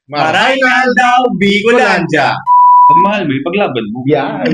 Marinal daw, Bicolandia. Mahal mo, ipaglaban mo. Yan.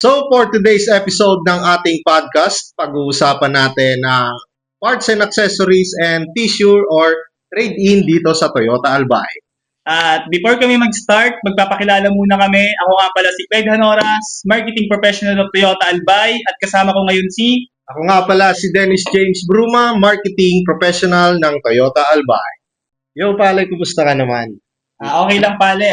So for today's episode ng ating podcast, pag-uusapan natin ang parts and accessories and tissue or trade-in dito sa Toyota Albay. At before kami mag-start, magpapakilala muna kami. Ako nga pala si Craig Hanoras, Marketing Professional of Toyota Albay. At kasama ko ngayon si... Ako nga pala si Dennis James Bruma, Marketing Professional ng Toyota Albay. Yo, pale, kumusta ka naman? Okay lang pale.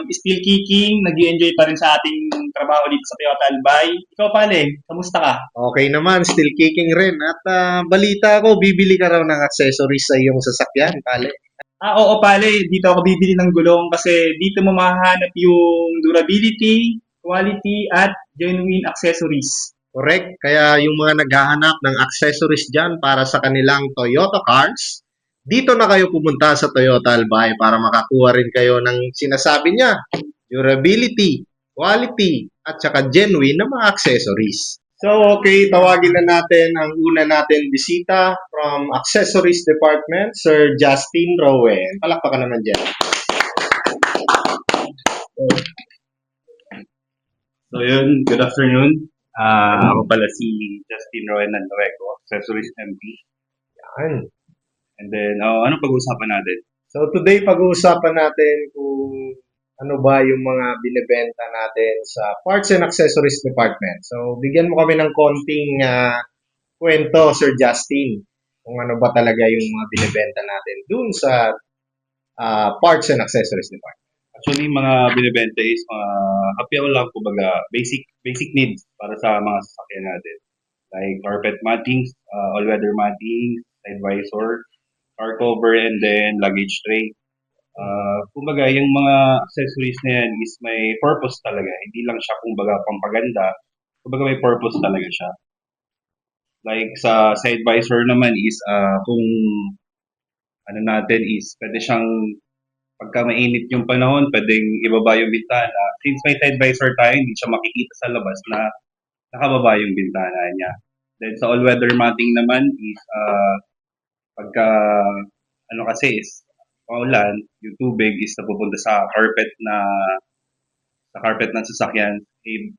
Still kicking. Nag-enjoy pa rin sa ating trabaho dito sa Toyota Albay. Ikaw pale, kamusta ka? Okay naman, still kicking rin. At balita ko, bibili ka raw ng accessories sa iyong sasakyan, pale. Oo pale, dito ako bibili ng gulong kasi dito mo mahahanap yung durability, quality, at genuine accessories. Correct. Kaya yung mga naghahanap ng accessories dyan para sa kanilang Toyota cars, dito na kayo pumunta sa Toyota Albay para makakuha rin kayo ng sinasabi niya, durability, quality, at saka genuine na mga accessories. So, okay, tawagin na natin ang una natin bisita from Accessories Department, Sir Justin Rowen. Palakpakan naman dyan. So yun, good afternoon. Ako pala si Justin Roen Nandoreco, Accessories MP. Yan. And then, anong pag-uusapan natin? So, today pag-uusapan natin kung ano ba yung mga binibenta natin sa Parts and Accessories Department. So, bigyan mo kami ng konting kwento, Sir Justin, kung ano ba talaga yung mga binibenta natin dun sa Parts and Accessories Department. Actually, mga binibenta is mga happy lang, kumbaga, basic needs para sa mga sasakyan natin. Like carpet mattings, all-weather mattings, side visor, car cover, and then luggage tray. Kumbaga, yung mga accessories na yan is may purpose talaga. Hindi lang siya kumbaga pampaganda. Kumbaga may purpose talaga siya. Like sa side visor naman is kung ano natin is pwede siyang pagka mainit yung panahon, pwedeng ibaba yung bintana. Since may side visor tayo, hindi siya makikita sa labas na nakababa yung bintana niya. Then sa all-weather matting naman is pagka ano kasi is paulan, yung tubig is napupunta sa carpet ng sasakyan,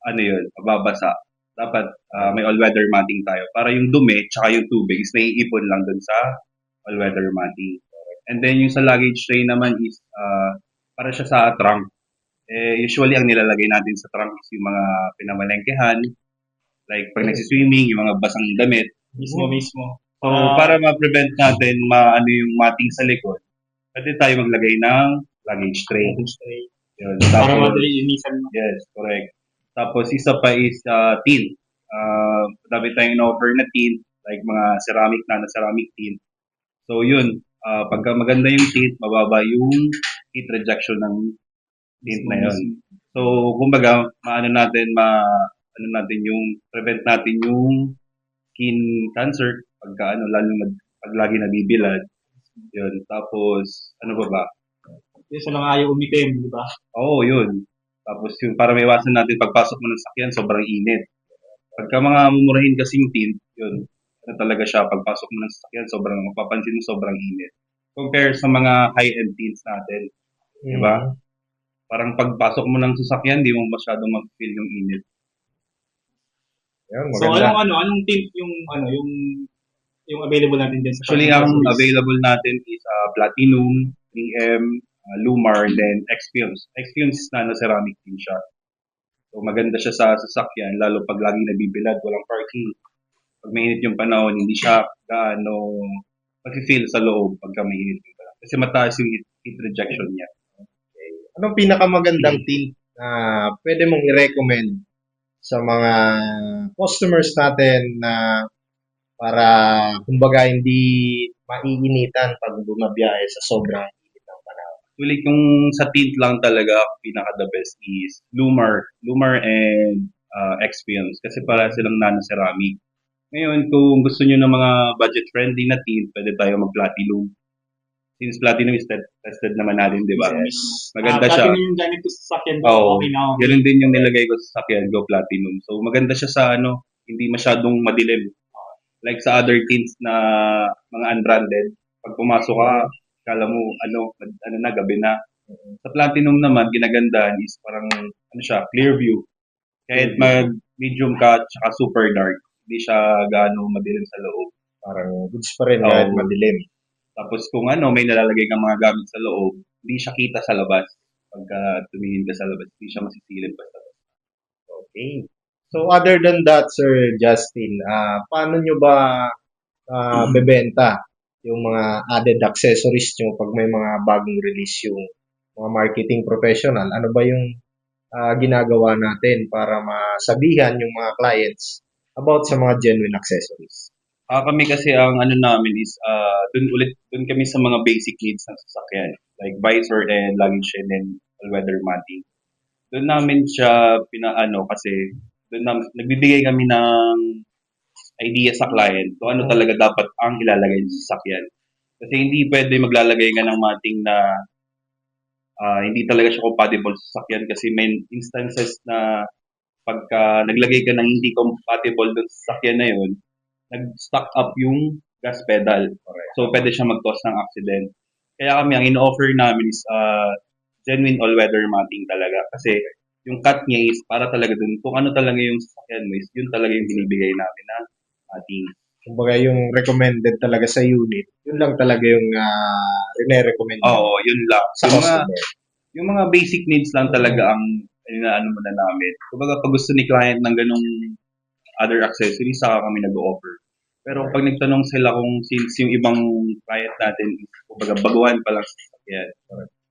ano yun, mababasa. Dapat may all-weather matting tayo para yung dumi tsaka yung tubig is naiipon lang dun sa all-weather matting. And then yung sa luggage tray naman is para siya sa trunk. Usually ang nilalagay natin sa trunk is yung mga pinamalengkehan, like pag nagsiswimming, yung mga basang damit. Mismo. So, para ma-prevent natin maano yung matting sa likod, pwede tayo maglagay ng luggage tray. Yun. Para Tapos, madali linisan mo. yes, correct. Tapos, isa pa is tint. Dami tayong in-offer na tint, like mga ceramic tint. So, yun. Pagka maganda yung tint, mababa yung heat rejection ng tint na yun. So, kumbaga, prevent natin yung skin cancer pagka pag lagi nabibilad. Yun. Tapos, ano ba? Yung sa mga ayaw umitim, di ba? Oo, yun. Tapos yung para maiwasan natin pagpasok mo ng sakyan, sobrang init. Pagka mga mumurahin kasing tint, yun. Ano talaga siya, pagpasok mo ng sakyan, mapapansin mo sobrang init. Compare sa mga high-end tints natin. Di ba? Parang pagpasok mo ng sasakyan, di mo masyadong mag-feel yung init. Yan, So maganda. anong tint yung available natin dyan sa Actually, ang available natin is Platinum, 3M, Lumar, then X-Fumes. X-Fumes is nano-ceramic din siya. So, maganda siya sa sasakyan, lalo pag lagi nabibilad, walang parking. Pag mainit yung panahon, hindi siya gaano mag-feel sa loob pagka mainit yung panahon. Kasi mataas yung heat rejection niya. Anong pinakamagandang tint na pwede mong i-recommend sa mga customers natin na para kumbaga hindi maiinitan pag bumabiyahe sa sobrang init ng panahon? Actually, kung sa tint lang talaga, pinaka-the best is Lumar and X-Fumes. Kasi para silang nano-ceramic. Ngayon, kung gusto nyo ng mga budget-friendly na tint, pwede tayo mag-Platinum. since Platinum is tested naman natin, di ba? Yes. Maganda siya. Platinum yung gamit ko sa sasakyan ko. Oo. Okay na ako. Ganun din yung nilagay ko sa sakyan, Go Platinum. So, maganda siya sa hindi masyadong madilim. Like sa other tints na mga unbranded, pag pumasok ka, kala mo, na, gabi na. Sa Platinum naman, ginagandahan is parang, clear view. Kahit medium ka, tsaka super dark, hindi siya gaano madilim sa loob. Parang goods pa rin kahit Oo. madilim. Tapos kung may nalalagay kang mga gamit sa loob, hindi siya kita sa labas. Pagka tumingin ka sa labas, hindi siya masisilip basta. Okay. So other than that, Sir Justin, paano nyo ba bebenta yung mga added accessories nyo pag may mga bagong release yung mga marketing professional? Ano ba yung ginagawa natin para masabihan yung mga clients about sa mga genuine accessories? Kami kasi ang namin is dun kami sa mga basic needs ng sasakyan. Like visor and luggage and then all-weather matting. Doon namin siya kasi nagbibigay kami ng idea sa client kung ano talaga dapat ang ilalagay sa sasakyan. Kasi hindi pwede maglalagay ka ng matting na hindi talaga siya compatible sa sasakyan kasi may instances na pagka naglagay ka ng hindi compatible dun sa sasakyan na yun, nag-stuck up yung gas pedal. So, pwede siya mag-cause ng accident. Kaya kami, ang in-offer namin is genuine all-weather matting talaga. Kasi yung cut niya is para talaga dun, kung ano talaga yung sasakyan mo is yun talaga yung binibigay namin na matting. Kumbaga yung recommended talaga sa unit, yun lang talaga yung rene-recommend Oo, yun lang. sa customer. Yung mga basic needs lang talaga ang inaano muna namin. Kumbaga, pag gusto ni client ng ganung other accessories, saka kami nag-offer. Pero pag nagtanong sila kung since yung ibang client natin, kumbaga baguhan pa lang sa sasakyan.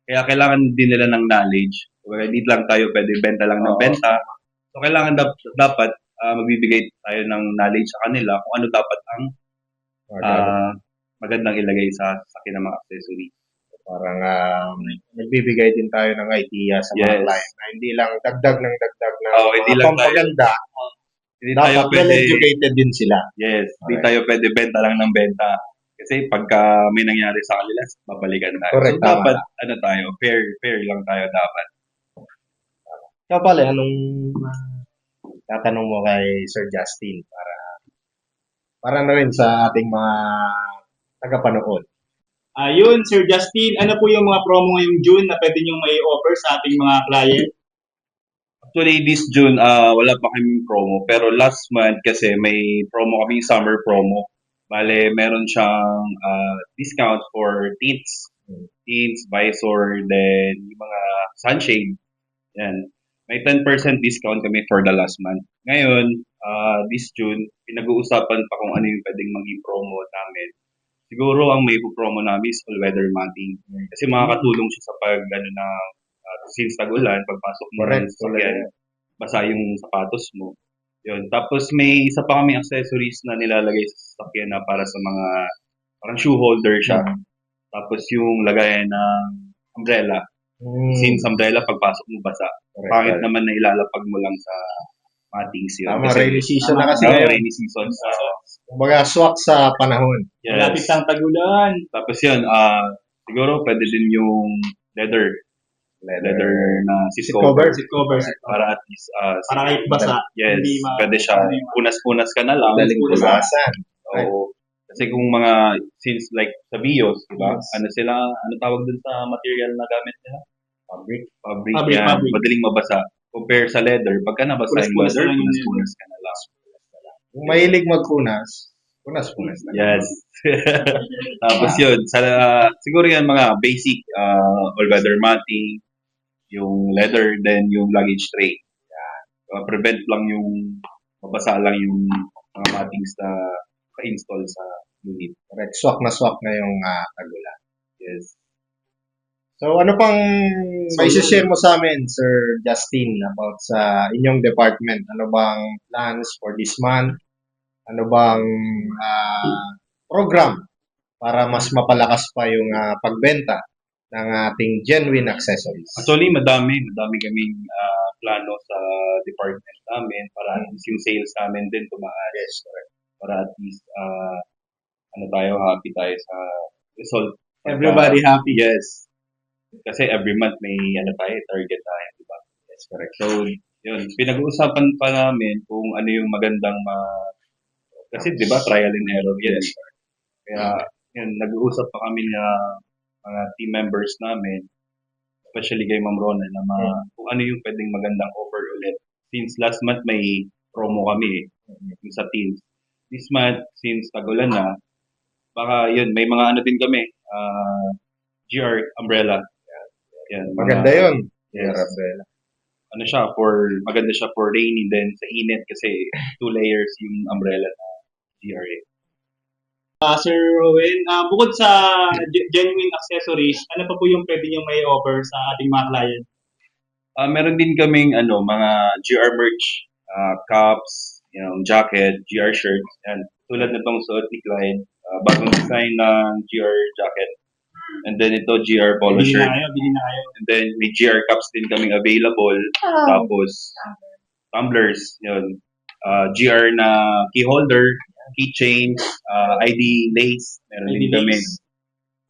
Kaya kailangan din nila ng knowledge. Kumbaga, hindi lang tayo pwede benta lang ng benta. So, kailangan dapat magbibigay tayo ng knowledge sa kanila kung ano dapat ang magandang ilagay sa sasakyan ng mga accessories. Parang nagbibigay din tayo ng idea sa mga Yes. client na hindi lang dagdag ng dagdag na hindi lang tayo. pampaganda. Hindi tayo Dapat pwede, well-educated din sila. yes, hindi Correct. tayo pwede benta lang ng benta. Kasi pagka may nangyari sa kanila, babalikan tayo. Correct, So, dapat, tayo, fair lang tayo dapat. Ikaw pala, anong tatanong mo kay Sir Justin para na rin sa ating mga tagapanood? Ayun, Sir Justin, ano po yung mga promo ngayong June na pwede nyo may offer sa ating mga client? Actually, this June, wala pa kaming promo. Pero last month kasi may promo kami, summer promo. Bale, meron siyang discount for tints, visor, then yung mga sunshade. Yan. May 10% discount kami for the last month. Ngayon, this June, pinag-uusapan pa kung ano yung pwedeng maging promo namin. Siguro ang may promo namin is all-weather matting. Kasi makakatulong siya sa since tag-ulan, pagpasok mo ng sasakyan, basa yung sapatos mo. Yun. Tapos may isa pa kami accessories na nilalagay sa sasakyan na para sa mga, parang shoe holder siya. Tapos yung lagayan ng umbrella. Since umbrella, pagpasok mo basa. Pangit naman na ilalapag mo lang sa matings yun. Tama, rainy season na kasi ngayon. Rainy season. Kumbaga, swak sa panahon. Yes. Malapit ang tagulan. Tapos yun, siguro pwede din yung leather na seat cover. Seat cover. Para at least, Para kahit basa. yes, hindi pwede siya. Punas-punas ka na lang. Daling punasan. Oo. Kasi kung since like sa Vios, di ba? Ano tawag dun sa material na gamit nila? Fabric yan. Fabric. Madaling mabasa. Compare sa leather, pagka nabasa yung Punas-punas leather, na lang yun. punas ka na lang. Kung mahilig magpunas, punas na. Yes. Tapos yun, siguro yan mga basic all-weather matting, yung leather, then yung luggage tray. Prevent lang yung mabasa lang yung mga mattings na ka-install sa unit. Correct. Swak na yung tagulan. Yes. So, ano pang may share mo sa amin, Sir Justin, about sa inyong department? Ano bang plans for this month? Ano bang program para mas mapalakas pa yung pagbenta ng ating genuine accessories? Actually, madami kaming plano sa department namin para at least yung sales namin din tumaas. Yes, correct. Para at least happy tayo sa result Everybody happy. Yes. Kasi every month may target tayo, di ba? Yes, correct. So, yun. Pinag-uusapan pa namin kung ano yung magandang kasi di ba trial and error yan. Yes. Kaya yun, nag-uusap pa kami na mga team members namin, especially kay Ma'am Rona, na kung ano yung pwedeng magandang offer ulit. Since last month may promo kami yung sa teams. This month, since tagulan na, baka yun, may mga ano din kami, GR umbrella. Yan, Maganda yun. Yes. Arabella. Ano siya, maganda siya for rainy din sa init kasi 2 layers yung umbrella na GRA. Sir Rowan, bukod sa genuine accessories, ano pa po yung pwede nyo may offer sa ating mga client? Meron din kaming mga GR merch, cups, jacket, GR shirts, and tulad nitong suot ni Clyde, bagong design ng GR jacket. And then ito GR polo Bili shirt. na kayo. And then may GR cups din kaming available. Tapos tumblers, yun. GR na key holder, keychains, ID lace, meron din kami.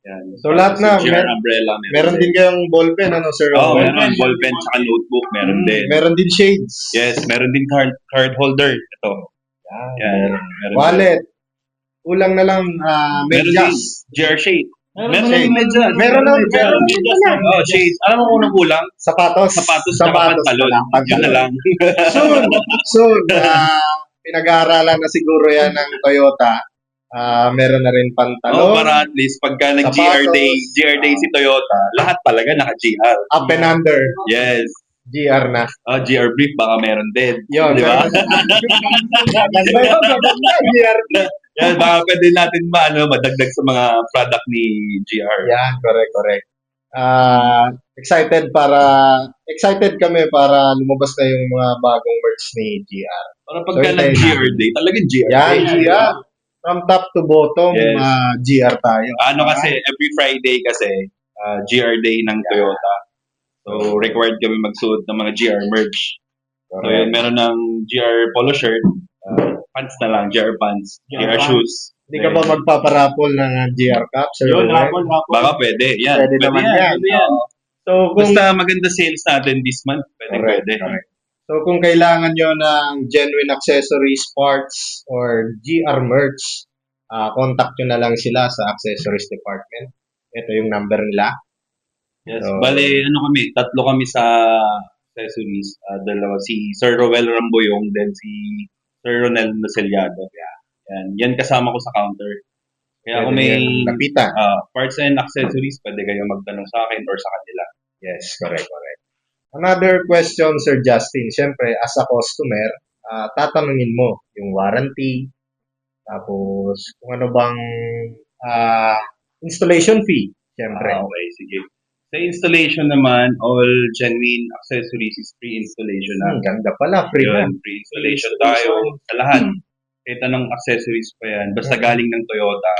Yan. So, lahat na, GR umbrella. Meron din kayong ballpen, ano, Sir? Oo, Owen? meron. Ballpen tsaka notebook, meron din. Meron din shades. Yes, meron din card holder. Ito. Yan. Meron Wallet. Kulang na lang Meron din medyas. GR shade. Meron din medyas. Meron na. Oh, shades. Alam mo kung anong kulang? Sapatos. Sapatos tsaka pantalon. Yun na lang. Soon, pinag-aaralan na siguro yan ng Toyota. Meron na rin pantalon. Para at least pagka Sapatos. GR day si Toyota, lahat talaga naka-GR. Up and under. Yes. GR na. GR brief baka meron din. Yun. Di ba? Ganda yun. Ganda. GR na. Yan, baka pwede natin madagdag sa mga product ni GR. Yan, correct. Excited kami para lumabas na yung mga bagong merch ni GR. Para pagka So, nag-GR day, talagang GR Yan, day. GR. From top to bottom, Yes. GR tayo. Kasi, every Friday kasi, GR day ng Toyota. So, required kami magsuot ng mga GR merch. So, yun, meron ng GR polo shirt, pants na lang, GR pants, GR shoes. Hindi ka ba magpaparapol ng GR Cup? Sir Yun, Owen? rapol. Baka pwede. Yan. Pwede naman yan. Pwede yan. So, kung, Basta maganda sales natin this month, pwede. correct. So, kung kailangan nyo ng genuine accessories, parts, or GR merch, contact nyo na lang sila sa accessories department. Ito yung number nila. Yes. So, Bale, tatlo kami sa accessories. Dalawa, si Sir Roel Ramboyong, then si Sir Ronel Naceliado. Yan kasama ko sa counter. Kaya kung may lapitan. parts and accessories, pwede kayo magtanong sa akin or sa kanila. Yes, correct. Another question, Sir Justin. Siyempre, as a customer, tatanungin mo yung warranty, tapos kung ano bang installation fee. Siyempre. Okay, sige. Sa installation naman, all genuine accessories is free installation na. Ganda pala, free na. Yun, free installation tayo sa lahat. Kahit anong accessories pa yan, basta galing ng Toyota,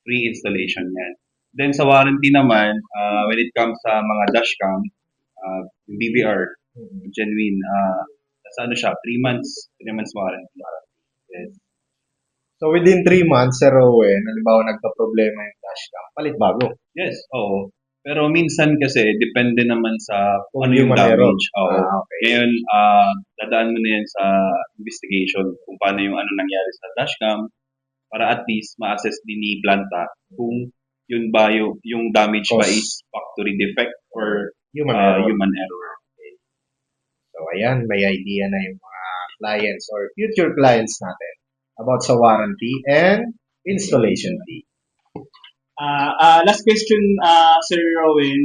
free installation yan. Then sa warranty naman, when it comes sa mga dashcam, yung BBR, genuine, sa 3 months warranty. Yes. So within 3 months, Sir Owen, halimbawa nagka-problema yung dashcam, palit bago. Yes, oo. Pero minsan kasi, depende naman sa kung ano yung Human error. damage. Oo. Okay. Ngayon, dadaan mo na yan sa investigation kung paano yung ano nangyari sa dashcam para at least ma-assess din ni planta kung yun ba yung damage ba Cause. is factory defect or Human error. human error. So ayan, may idea na yung mga clients or future clients natin about sa warranty and installation fee. Last question, Sir Rowan.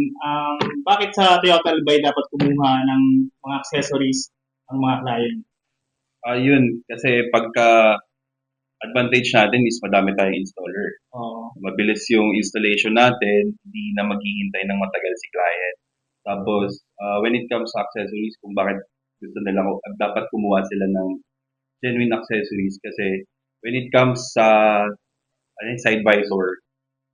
Bakit sa Toyota Albay dapat kumuha ng mga accessories ang mga client? Yun, kasi pagka advantage natin is madami tayong installer. Mabilis yung installation natin, hindi na maghihintay ng matagal si client. Tapos, when it comes sa accessories, kung bakit gusto nila, dapat kumuha sila ng genuine accessories kasi when it comes sa side visor,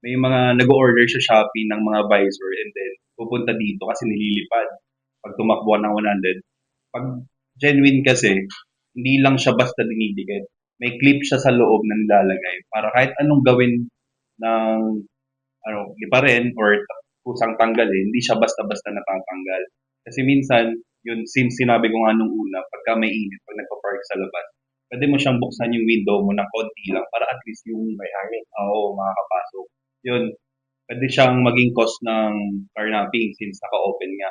may mga nag-order sa Shopee ng mga visor and then pupunta dito kasi nililipad. Pag tumakbo ng 100, pag genuine kasi, hindi lang siya basta dinidikit. May clip siya sa loob na nilalagay para kahit anong gawin ng liparin or kusang tanggalin, hindi siya basta-basta natatanggal. Kasi minsan, yun, since sinabi ko nga nung una, pagka may init, pag nagpa-park sa labas, pwede mo siyang buksan yung window mo ng konti lang para at least yung may hangin. Oo, makakapasok. Yun, pwede siyang maging cause ng carnapping since naka-open nga.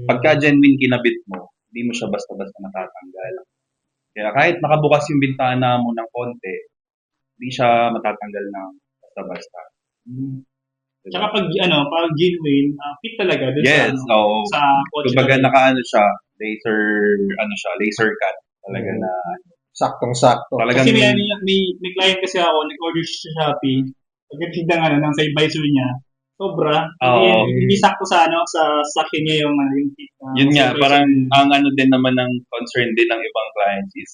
Pagka genuine kinabit mo, hindi mo siya basta-basta natatanggal. Kaya kahit nakabukas yung bintana mo ng konti, hindi siya matatanggal ng basta-basta. Tsaka pag genuine, fit talaga dun Yes, oo. sa kotse. Kumbaga laser cut. Talaga na, Saktong-sakto. talagang, Kasi may client kasi ako, nag-order siya sa Shopee. Pagdating ng sa advisor niya, sobra. Oo. Hindi sakto sa sakyan niya yung fit. yun nga, sa parang presyo. ang din naman ng concern din ng ibang clients is,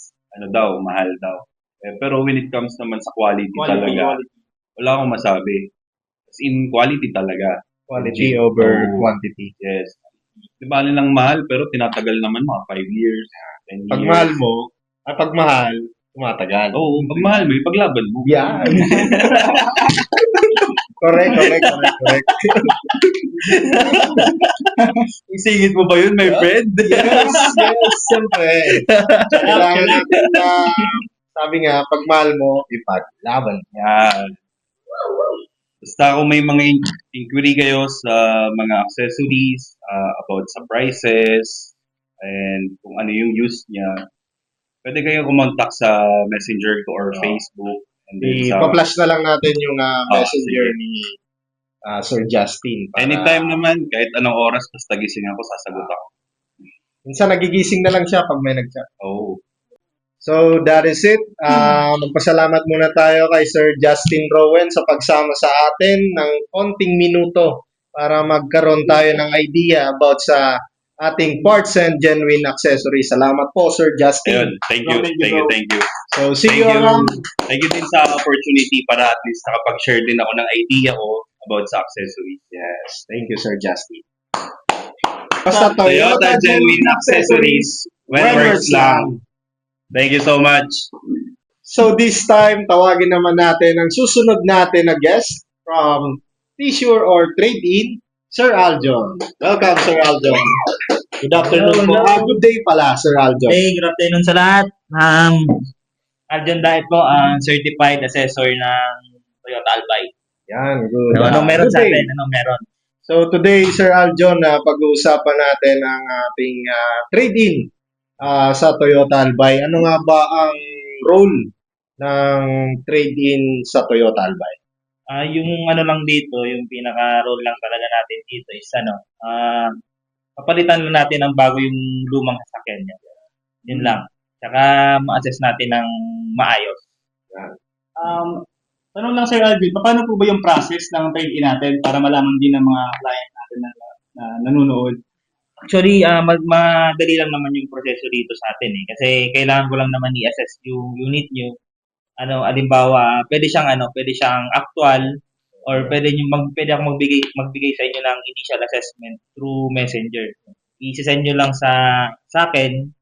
mahal daw. Pero when it comes naman sa quality talaga, wala akong masabi. As in, quality talaga. Quality Legit. over Oo. quantity. Yes. Di ba lang mahal, pero tinatagal naman mga 5 years, 10 Pag years. mahal mo, pag mahal, tumatagal. Oo, pag mahal mo, ipaglaban mo. Yan. correct. Isingit mo ba yun, my friend? yes, siyempre. Kailangan natin na, sabi nga, pag mahal mo, ipaglaban. Yan. Basta kung may mga inquiry kayo sa mga accessories, about sa prices, and kung ano yung use niya, pwede kayo kumontak sa Messenger ko or Facebook. And then I-flash na lang natin yung messenger sige. ni Sir Justin. para- Anytime naman, kahit anong oras, basta gising ako, sasagot ako. Minsan nagigising na lang siya pag may nag-chat. Oo. So, that is it. Magpasalamat muna tayo kay Sir Justin Rowan sa pagsama sa atin ng konting minuto para magkaroon tayo ng idea about sa ating parts and genuine accessories. Salamat po, Sir Ayun, Justin. thank you. So, see Thank you you. around. Thank you din sa opportunity para at least nakapag-share din ako ng idea ko about sa accessories. Yes, thank you, Sir Justin. Basta Toyota Genuine Accessories, when works lang. Thank you so much. So this time, tawagin naman natin ang susunod natin na guest from T-Sure or Trade-In, Sir Aljon. Welcome, Sir Aljon. Good afternoon po. Hello. Good day pala, Sir Aljon. Hey, good afternoon sa lahat. Aljon Daet po, ang certified assessor ng Toyota Albay. Yan, good. Anong meron Good sa day. atin? Anong meron? So today, Sir Aljon, pag-uusapan natin ang ating trade-in sa Toyota Albay. Ano nga ba ang role ng trade-in sa Toyota Albay? Yung ano lang dito, yung pinaka-role lang talaga natin dito is papalitan lang natin ng bago yung lumang sasakyan niya. Yun lang. Tsaka ma-assess natin ng maayos. Tanong lang Sir Alvin, paano po ba yung process ng trade-in natin para malaman din ng mga client natin na nanonood? Actually, madali lang naman yung proseso dito sa atin eh. Kasi kailangan ko lang naman i-assess yung unit nyo. Halimbawa, pwede siyang actual or pwede akong magbigay sa inyo ng initial assessment through Messenger. I-send nyo lang sa akin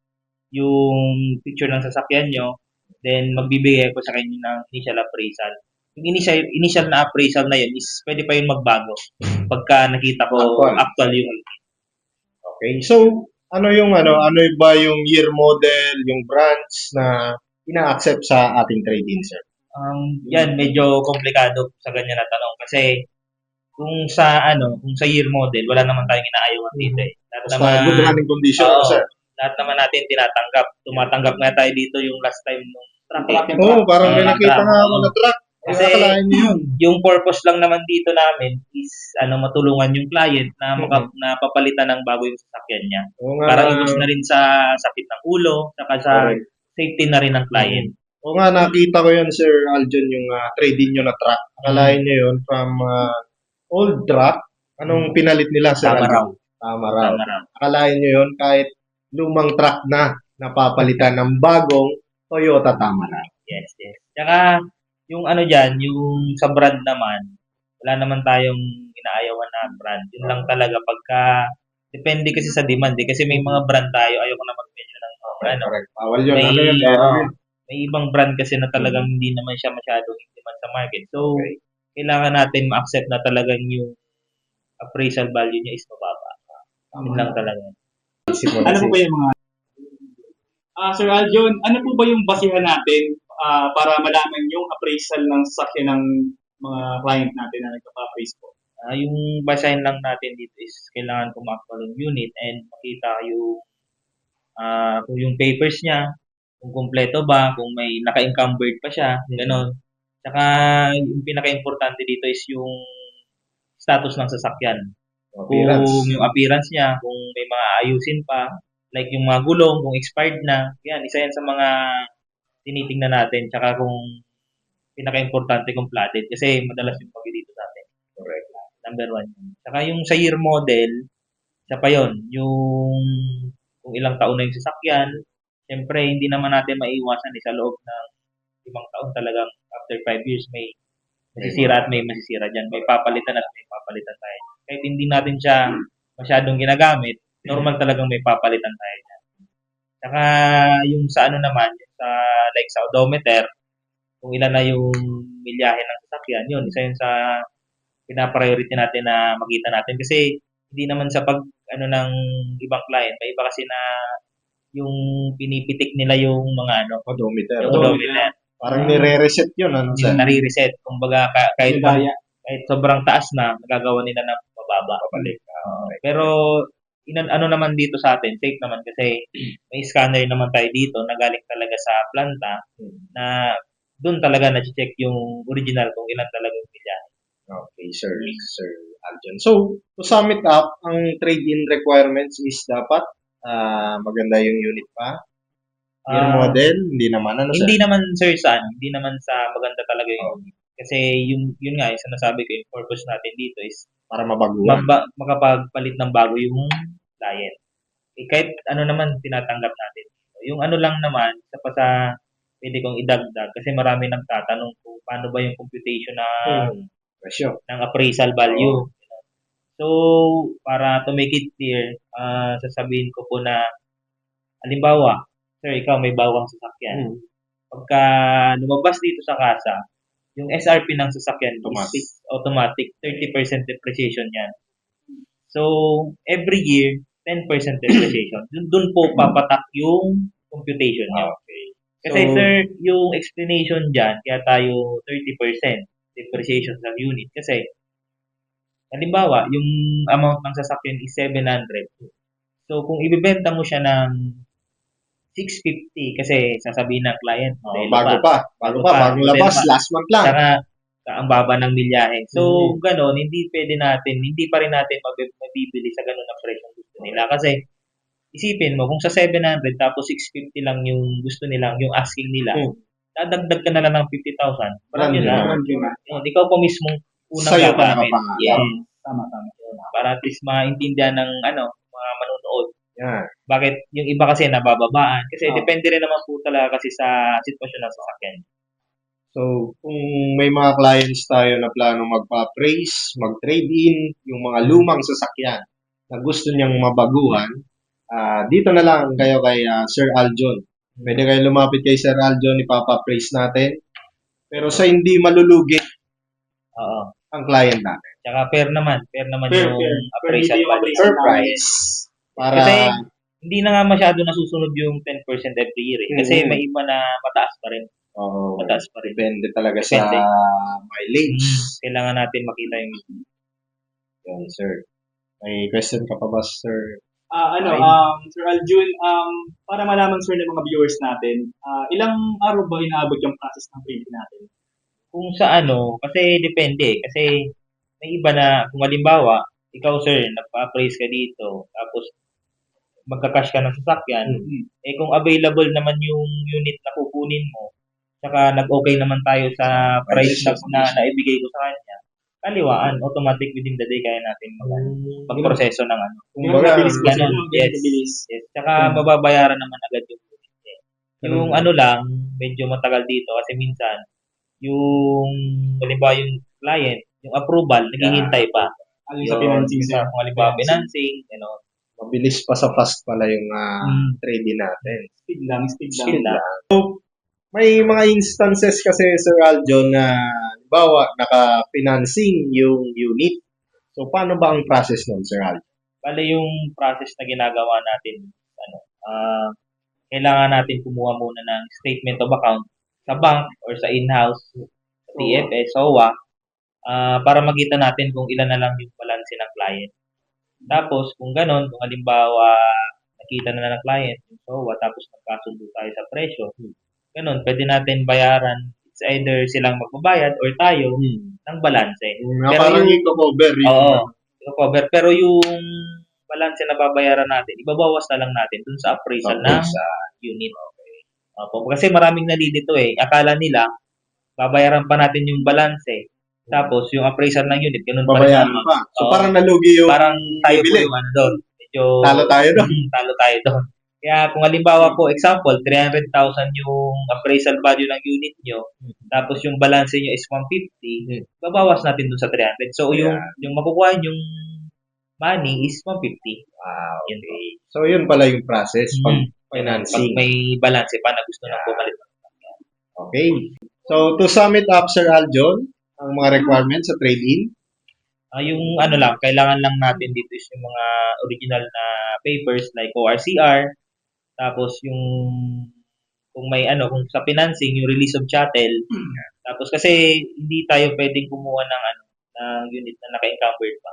yung picture ng sasakyan nyo, then magbibigay ko sa inyo ng initial appraisal. Yung initial na appraisal na yun is pwede pa yun magbago pagka nakita ko actual yung Okay. So, ano ba yung year model, yung branch na ina-accept sa ating trade-in, sir? Yan medyo komplikado sa ganyan na tanong kasi kung sa year model wala naman tayong inaayawan dito eh. Basta good running condition, Oo. sir. Lahat naman natin tinatanggap. Tumatanggap nga tayo dito yung last time nung truck. Oo, parang may nakita nga ako na truck. Kasi Akalain niyo yun. yung purpose lang naman dito namin is matulungan yung client na na papalitan ng bago yung sasakyan niya. Oo nga, Para iwas na rin sa sakit ng ulo, saka sa Correct. safety na rin ng client. Oo nga, nakita ko yun, Sir Aljon, yung trade-in nyo na truck. Akalain niyo yun from old truck. Anong pinalit nila, Sir Tama raw. Aljon? Tama raw. Tama raw. Akalain nyo yun, kahit lumang truck na napapalitan ng bagong Toyota, tama na. Yes. Tsaka, yung dyan, yung sa brand naman, wala naman tayong inaayawan na brand. Yun lang talaga pagka, depende kasi sa demand eh. Kasi may mga brand tayo, ayoko na mag-mention ng Correct. Bawal yun. May, Ano yun? may ibang brand kasi na talagang hindi naman siya masyadong in demand sa market. So, kailangan natin ma-accept na talagang yung appraisal value niya is mababa. Yun lang talaga. Ano po ba yung mga... Sir Aljon, ano po ba yung basihan natin para malaman yung appraisal ng sasakyan ng mga client natin na nagpapa-appraise po? Yung basahin lang natin dito is kailangan kumaktual yung unit and makita yung kung yung papers niya, kung kumpleto ba, kung may naka-encumbered pa siya, gano'n. Tsaka yung pinaka-importante dito is yung status ng sasakyan. Appearance. Kung yung appearance niya, kung may mga ayusin pa, like yung mga gulong, kung expired na, yan, isa yan sa mga tinitingnan natin. Tsaka kung pinaka-importante kung flooded, kasi madalas yung pag dito sa atin. Correct. Number one. Tsaka yung sa year model, isa pa yun, yung kung ilang taon na yung sasakyan, siyempre hindi naman natin maiiwasan sa loob ng 5 taon talagang after 5 years may masisira at may masisira dyan. May papalitan at may papalitan tayo. Kahit hindi natin siya masyadong ginagamit, normal talagang may papalitan tayo dyan. Saka yung sa ano naman, yung sa like sa odometer, kung ilan na yung milyahe ng sasakyan, yun, isa yun sa pinapriority natin na makita natin. Kasi hindi naman sa pag ano ng ibang client, may iba kasi na yung pinipitik nila yung mga ano, Odometer. yung odometer. Parang nire-reset yun, ano, Hindi sir? nare-reset. Kumbaga, kahit Daya. sobrang taas na, nagagawa nila ng mababa. Babalik. Pero, ano naman dito sa atin, safe naman kasi may scanner naman tayo dito na galing talaga sa planta na doon talaga na-check yung original kung ilan talaga yung milyahe. Okay, Sir Aljon. So, to sum it up, ang trade-in requirements is dapat maganda yung unit pa. Year Ah, model, hindi naman. Ano, sir? Hindi naman sir hindi naman sa maganda talaga yun. Kasi yun nga, yung sinasabi ko, yung purpose natin dito is Para mabaguhan. makapagpalit ng bago yung client. Kahit ano naman tinatanggap natin. Yung ano lang naman, isa pa sa pwede kong idagdag kasi marami nagtatanong kung paano ba yung computation Presyo. ng appraisal value. So, para to make it clear, sasabihin ko po na halimbawa, sir, ikaw may bawang sasakyan. Pagka lumabas dito sa kasa, yung SRP ng sasakyan Automatic. is automatic 30% depreciation yan. So, every year, 10% depreciation. Doon po papatak yung computation niya. Okay. Kasi sir, yung explanation dyan, kaya tayo 30% depreciation sa unit. Kasi, halimbawa, yung amount ng sasakyan is 700. So, kung ibibenta mo siya ng 650 kasi sasabihin ng client, Bago pa. Bagong labas. model pa. Last month lang. Saka, ang baba ng milyahe. So, ganon, hindi pa rin natin mabibili sa ganon na presyo gusto nila. Kasi, isipin mo, kung sa 700 tapos 650 lang yung gusto nila, yung asking nila, dadagdag ka na lang ng 50,000. Parang yun na. Yun, ikaw pa mismo unang Sa'yo pa gagamit. nakapangalan. Yes. Tama. Para at least maintindihan ng mga manonood. Yan. Bakit yung iba kasi nabababaan? Kasi depende rin naman po talaga kasi sa sitwasyon ng sasakyan. So, kung may mga clients tayo na plano magpa-appraise, mag-trade-in, yung mga lumang sasakyan na gusto niyang mabaguhan, dito na lang kayo kay Sir Aljon. Pwede kayo lumapit kay Sir Aljon, ipapa-appraise natin. Pero sa hindi malulugi Oo. ang client natin. Tsaka fair naman Fair. yung Fair appraisal yung value. appraisal Per price. Para, Kasi hindi na nga masyado nasusunod yung 10% every year. Kasi may iba na mataas pa rin. Mataas pa rin. depende talaga sa Depende. mileage. Kailangan natin makita yung Yan, sir. May question ka pa ba, sir? Sir Aljun, para malaman sir ng mga viewers natin, ilang araw ba inaabot yung process ng trading natin? kung sa kasi depende. Kasi may iba na, kung halimbawa, ikaw sir, nagpa-appraise ka dito, tapos magka-cash ka ng sasakyan, kung available naman yung unit na kukunin mo, saka nag-okay naman tayo sa price na naibigay ko sa kanya, kaliwaan, automatic within the day kaya natin mag-proseso ng Yung mabilis kasi, Ganun, mabilis. Yes. Saka mababayaran naman agad yung unit. Yung lang, medyo matagal dito kasi minsan, yung, halimbawa yung client, yung approval, naghihintay pa. Alin sa financing sir? Kung halimbawa financing, Mabilis pa sa fast pala yung trading natin. Speed lang. Speed lang. May mga instances kasi, Sir Aljon, na Bawa, naka-financing yung unit. So, paano ba ang process nun, Sir Al? Bale yung process na ginagawa natin, kailangan natin kumuha muna ng statement of account sa bank or sa in-house, sa TFS, SOA, para makita natin kung ilan na lang yung balance ng client. Tapos, kung ganon, kung halimbawa, nakita na ng client yung SOA, tapos nagkasundo tayo sa presyo, ganon, pwede natin bayaran. It's either silang magbabayad or tayo ng balanse. Pero Parang yung- i-cover yung... Oo, cover. Pero yung balanse na babayaran natin, ibabawas na lang natin dun sa appraisal ng unit. Opo, kasi maraming nalilito eh. Akala nila, babayaran pa natin yung balanse. Tapos, yung appraisal ng unit, ganun pa rin. Babayaran pa. So, Oo. parang nalugi yung... Parang tayo po bibili. yung ano doon. Medyo, Talo tayo doon. Talo tayo doon. Kaya kung halimbawa po, example, 300,000 yung appraisal value ng unit nyo, tapos yung balance nyo is 150, babawas natin dun sa 300. So, yung makukuha yung money is 150. Wow. Yun po. So, yun pala yung process pag Pag financing. may balance pa na gusto nang pumalit. Okay. So, to sum it up, Sir Aljon, ang mga requirements sa trade-in. Yung ano lang, kailangan lang natin dito is yung mga original na papers like ORCR, tapos yung kung may kung sa financing, yung release of chattel. Tapos kasi hindi tayo pwedeng kumuha ng unit na naka-encumbered pa.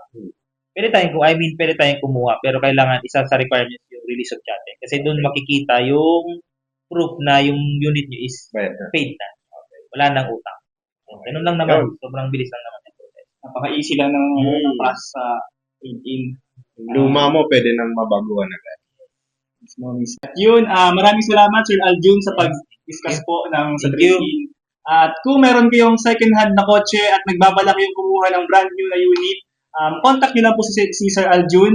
Pwede tayong kumuha, pero kailangan isa sa requirements yung release of chattel. Kasi doon makikita yung proof na yung unit nyo is paid na. Wala nang utang. Ganun lang naman. Sobrang bilis lang naman yung process. Napaka-easy lang ng process sa trade-in. Yung luma mo, pwede nang mabaguhan agad. At yun, maraming salamat Sir Aljun sa pag-discuss po ng sa Thank you. trade-in. At kung meron kayong second-hand na kotse at nagbabalak kayong kumuha ng brand new na unit, contact nyo lang po si Sir Aljun.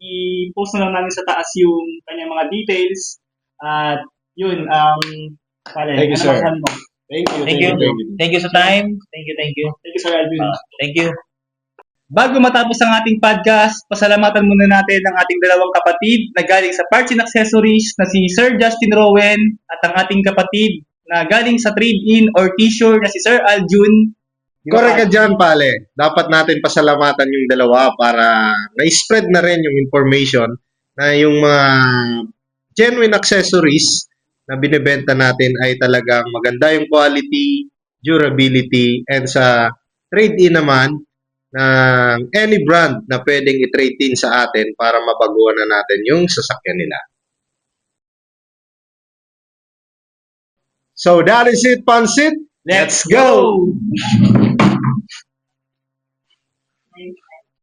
I-post na lang namin sa taas yung kanyang mga details. At yun, Thank you, sir. masasabi mo? Thank you. Thank you. Thank you sa time. Thank you. Thank you, Sir Aljun. Thank you. Bago matapos ang ating podcast, pasalamatan muna natin ang ating dalawang kapatid na galing sa Parts and Accessories na si Sir Justin Rowen at ang ating kapatid na galing sa trade-in or t-shirt na si Sir Aljun. Correct ka dyan, pale. Dapat natin pasalamatan yung dalawa para na-spread na rin yung information na yung mga genuine accessories na binibenta natin ay talagang maganda yung quality, durability, and sa trade-in naman, ng any brand na pwedeng i-trade-in sa atin para mabaguhan na natin yung sasakyan nila. So that is it, Pansit. Let's go!